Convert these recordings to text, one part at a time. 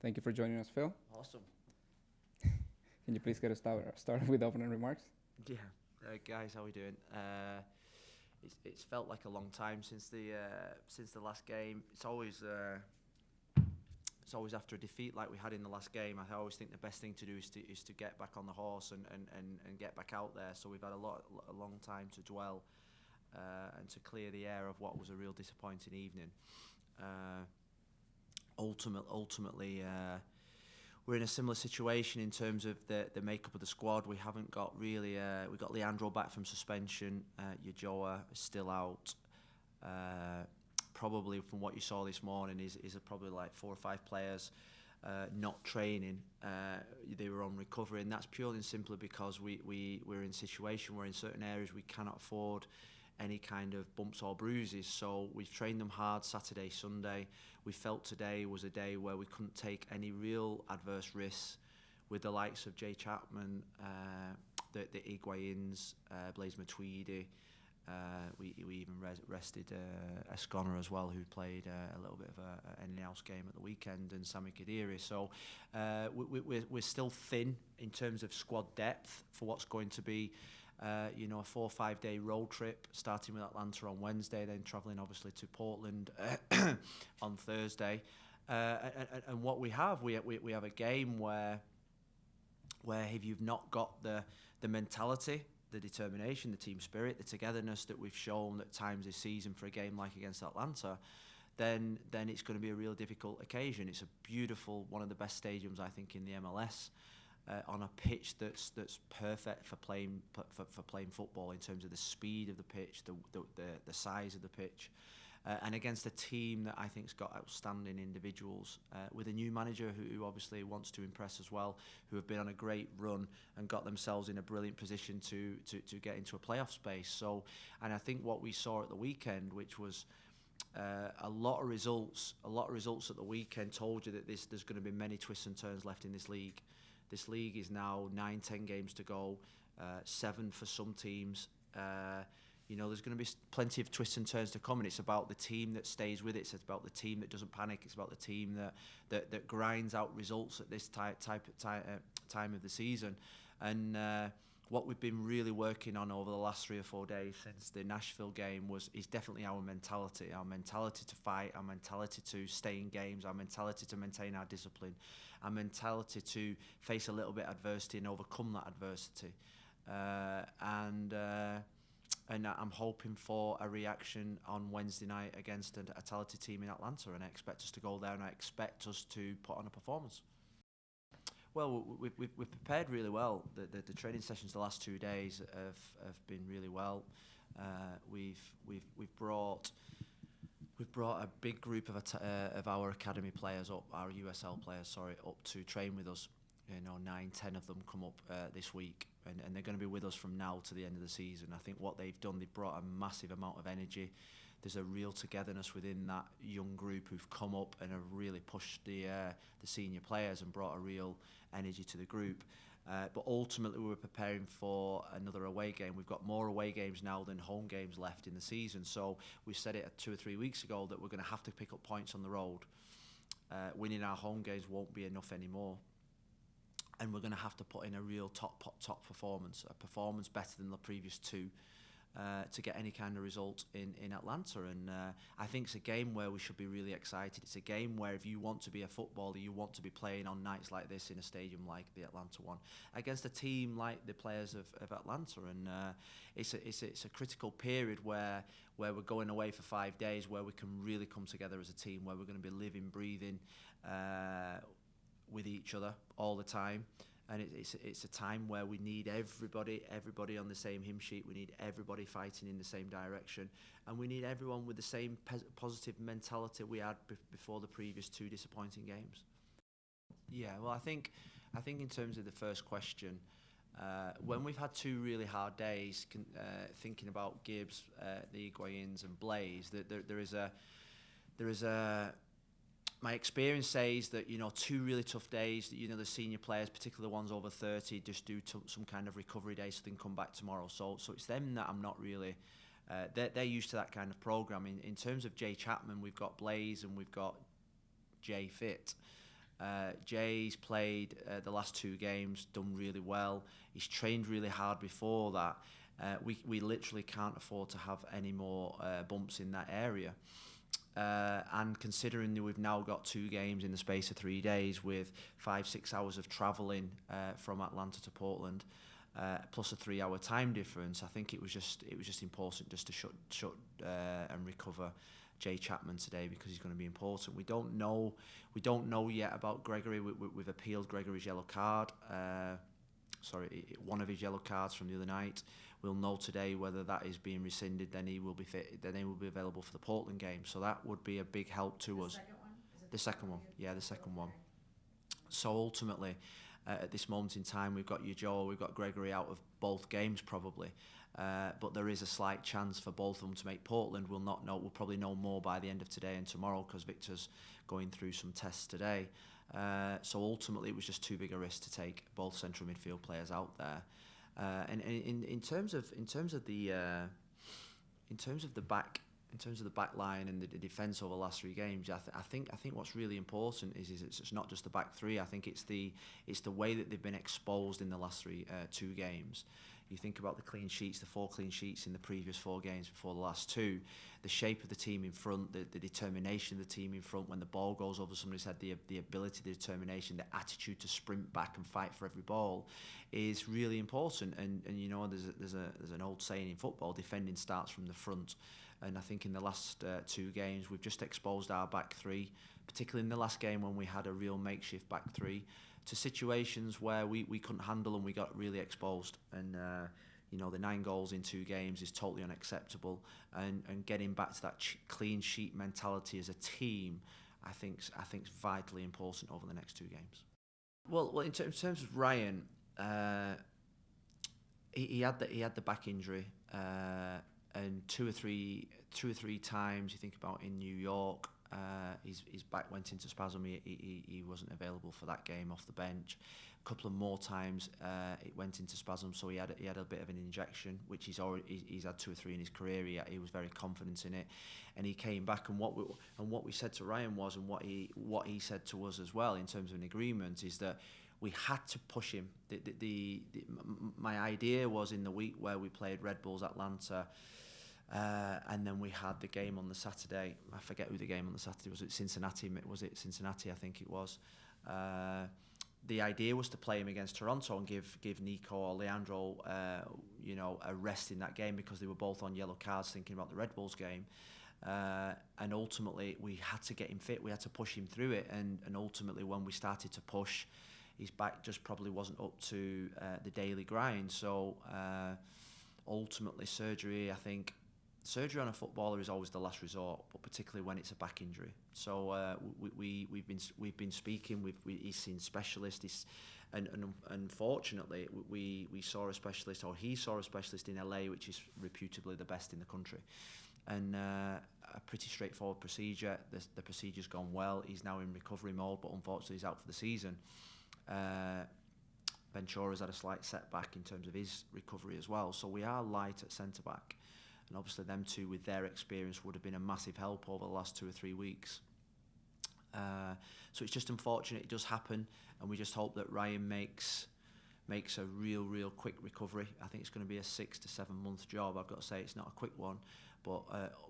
Thank you for joining us, Phil. Awesome. Can you please get us started with opening remarks? Yeah, guys, how we doing? It's felt like a long time since the last game. It's always after a defeat like we had in the last game. I always think the best thing to do is to get back on the horse and get back out there. So we've had a long time to dwell and to clear the air of what was a real disappointing evening. Ultimately, we're in a similar situation in terms of the makeup of the squad. We haven't got really. We got Leandro back from suspension. Yajoa is still out. Probably from what you saw this morning is probably like 4 or 5 players not training. They were on recovery, and that's purely and simply because we're in a situation where in certain areas we cannot afford any kind of bumps or bruises. So we've trained them hard Saturday, Sunday. We felt today was a day where we couldn't take any real adverse risks with the likes of Jay Chapman, the Higuains, Blaise Matuidi. We even rested Escona as well, who played a little bit of an in-house game at the weekend, and Sami Khedira. So we're still thin in terms of squad depth for what's going to be a 4 or 5 day road trip, starting with Atlanta on Wednesday, then travelling obviously to Portland on Thursday. And what we have a game where if you've not got the mentality, the determination, the team spirit, the togetherness that we've shown at times this season for a game like against Atlanta, then it's going to be a real difficult occasion. It's a beautiful, one of the best stadiums I think in the MLS. On a pitch that's perfect for playing football in terms of the speed of the pitch, the size of the pitch, and against a team that I think's got outstanding individuals, with a new manager who obviously wants to impress as well, who have been on a great run and got themselves in a brilliant position to get into a playoff space. So, and I think what we saw at the weekend, which was a lot of results at the weekend, told you that there's going to be many twists and turns left in this league. This league is now 9-10 games to go, 7 for some teams. There's going to be plenty of twists and turns to come, and it's about the team that stays with it. It's about the team that doesn't panic. It's about the team that grinds out results at this time of the season. And what we've been really working on over the last 3 or 4 days since the Nashville game is definitely our mentality to fight, our mentality to stay in games, our mentality to maintain our discipline, our mentality to face a little bit of adversity and overcome that adversity. And I'm hoping for a reaction on Wednesday night against a talented team in Atlanta, and I expect us to go there, and I expect us to put on a performance. Well, we've prepared really well. The training sessions the last 2 days have been really well. We've brought a big group of our academy players up, our USL players, up to train with us. 9-10 of them come up this week, and they're going to be with us from now to the end of the season. I think what they've done, they've brought a massive amount of energy. There's a real togetherness within that young group who've come up and have really pushed the senior players and brought a real energy to the group. But ultimately, we're preparing for another away game. We've got more away games now than home games left in the season. So we said it 2 or 3 weeks ago that we're going to have to pick up points on the road. Winning our home games won't be enough anymore. And we're going to have to put in a real top performance, a performance better than the previous 2, to get any kind of result in Atlanta. And I think it's a game where we should be really excited. It's a game where if you want to be a footballer, you want to be playing on nights like this in a stadium like the Atlanta one, against a team like the players of Atlanta. And it's a critical period where we're going away for 5 days, where we can really come together as a team, where we're going to be living, breathing with each other all the time. And it's a time where we need everybody on the same hymn sheet. We need everybody fighting in the same direction, and we need everyone with the same positive mentality we had before the previous 2 disappointing games. Yeah, well, I think in terms of the first question, when we've had 2 really hard days, thinking about Gibbs, the Higuains, and Blaise, there is a my experience says that 2 really tough days, that the senior players, particularly the ones over 30, just do some kind of recovery day so they can come back tomorrow. So it's them that I'm not really. They're used to that kind of program. In terms of Jay Chapman, we've got Blaise and we've got Jay fit. Jay's played the last 2 games, done really well. He's trained really hard before that. We literally can't afford to have any more bumps in that area. And considering that we've now got 2 games in the space of 3 days with 5-6 hours of travelling from Atlanta to Portland, plus a 3-hour time difference, I think it was just important just to shut and recover Jay Chapman today, because he's going to be important. We don't know yet about Gregory. We've appealed Gregory's yellow card. One of his yellow cards from the other night. We'll know today whether that is being rescinded. Then he will be fit. Then he will be available for the Portland game. So that would be a big help to us. Second one? Is it The second one, yeah, the second one. So ultimately, at this moment in time, we've got Joe, we've got Gregory out of both games probably. But there is a slight chance for both of them to make Portland. We'll not know. We'll probably know more by the end of today and tomorrow, because Victor's going through some tests today. So ultimately, it was just too big a risk to take both central midfield players out there. And in terms of the back line and the defence over the last 3 games, I think what's really important is it's not just the back 3. I think it's the way that they've been exposed in the last 2 games. You think about the clean sheets, the 4 clean sheets in the previous 4 games before the last 2, the shape of the team in front, the determination of the team in front when the ball goes over somebody's head, the ability, the determination, the attitude to sprint back and fight for every ball is really important. And you know, there's an old saying in football: defending starts from the front. And I think in the last 2 games, we've just exposed our back 3, particularly in the last game when we had a real makeshift back 3, to situations where we couldn't handle and we got really exposed. And you know, the 9 goals in 2 games is totally unacceptable. And getting back to that clean sheet mentality as a team, I think's vitally important over the next 2 games. Well, in terms of Ryan, he had the back injury, and two or three times you think about in New York, his back went into spasm. He wasn't available for that game off the bench. A couple of more times it went into spasm, so he had a bit of an injection, which he's had 2 or 3 in his career. He was very confident in it, and he came back. And what we said to Ryan was, and what he said to us as well in terms of an agreement, is that we had to push him. My idea was in the week where we played Red Bulls Atlanta. And then we had the game on the Saturday. I forget who the game on the Saturday was. Cincinnati? Was it Cincinnati? I think it was. The idea was to play him against Toronto and give Nico or Leandro, a rest in that game, because they were both on yellow cards thinking about the Red Bulls game. And ultimately, we had to get him fit. We had to push him through it. And ultimately, when we started to push, his back just probably wasn't up to the daily grind. So ultimately, surgery, I think. Surgery on a footballer is always the last resort, but particularly when it's a back injury. So we've been speaking. He's seen specialists, and unfortunately we saw a specialist, or he saw a specialist in LA, which is reputably the best in the country, and a pretty straightforward procedure. The procedure's gone well. He's now in recovery mode, but unfortunately he's out for the season. Ventura's had a slight setback in terms of his recovery as well. So we are light at centre back. And obviously them two with their experience would have been a massive help over the last 2 or 3 weeks. So it's just unfortunate it does happen, and we just hope that Ryan makes a real quick recovery. I think it's going to be a 6 to 7 month job. I've got to say it's not a quick one, but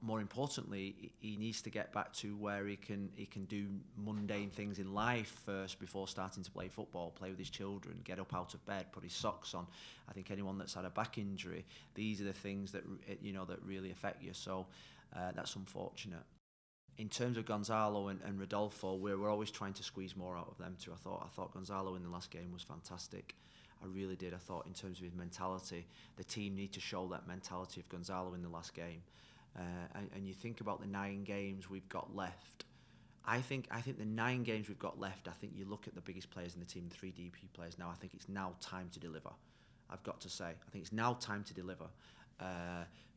more importantly, he needs to get back to where he can do mundane things in life first before starting to play football, play with his children, get up out of bed, put his socks on. I think anyone that's had a back injury, these are the things that that really affect you. So that's unfortunate. In terms of Gonzalo and Rodolfo, we're always trying to squeeze more out of them too. I thought Gonzalo in the last game was fantastic. I really did. I thought in terms of his mentality, the team need to show that mentality of Gonzalo in the last game. And you think about the 9 games we've got left. I think the 9 games we've got left, I think you look at the biggest players in the team, the 3 DP players now, I think it's now time to deliver. I've got to say. I think it's now time to deliver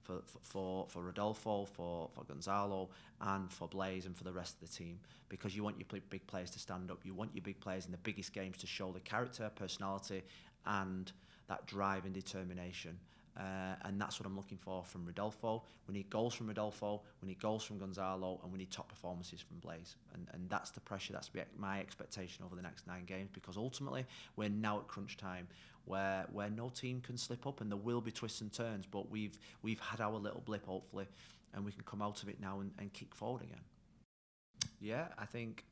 for Rodolfo, for Gonzalo, and for Blaise, and for the rest of the team, because you want your big players to stand up. You want your big players in the biggest games to show the character, personality, and that drive and determination. And that's what I'm looking for from Rodolfo. We need goals from Rodolfo, we need goals from Gonzalo, and we need top performances from Blaise. And that's the pressure, that's my expectation over the next 9 games, because ultimately we're now at crunch time where no team can slip up, and there will be twists and turns, but we've had our little blip, hopefully, and we can come out of it now and kick forward again. Yeah, I think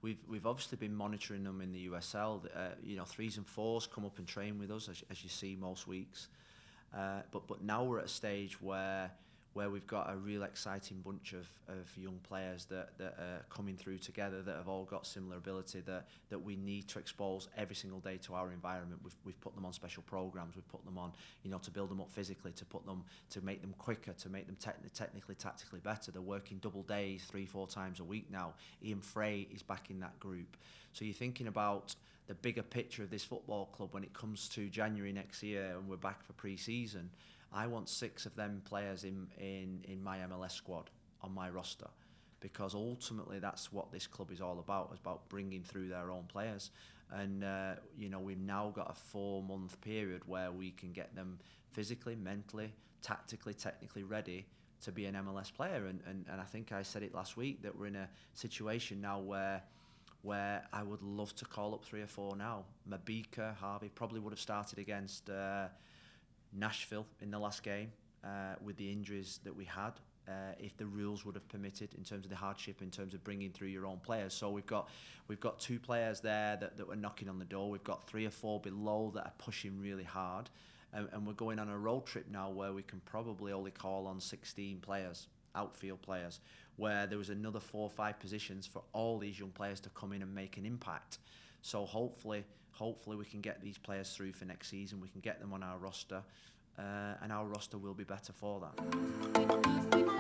we've obviously been monitoring them in the USL. 3s and 4s come up and train with us, as you see most weeks. But now we're at a stage where we've got a real exciting bunch of young players that are coming through together, that have all got similar ability, that we need to expose every single day to our environment. We've put them on special programs, we've put them on, to build them up physically, to make them quicker, to make them technically, tactically better. They're working double days 3-4 times a week now. Ian Frey is back in that group. So you're thinking about the bigger picture of this football club when it comes to January next year and we're back for pre-season. I want 6 of them players in my MLS squad, on my roster, because ultimately that's what this club is all about. It's about bringing through their own players. And, we've now got a 4-month period where we can get them physically, mentally, tactically, technically ready to be an MLS player. And I think I said it last week that we're in a situation now where I would love to call up 3 or 4 now. Mabika, Harvey probably would have started against Nashville in the last game with the injuries that we had, if the rules would have permitted, in terms of the hardship, in terms of bringing through your own players. So we've got 2 players there that were knocking on the door. We've got 3 or 4 below that are pushing really hard, and we're going on a road trip now where we can probably only call on 16 players, outfield players, where there was another 4 or 5 positions for all these young players to come in and make an impact. So hopefully we can get these players through for next season. We can get them on our roster, and our roster will be better for that.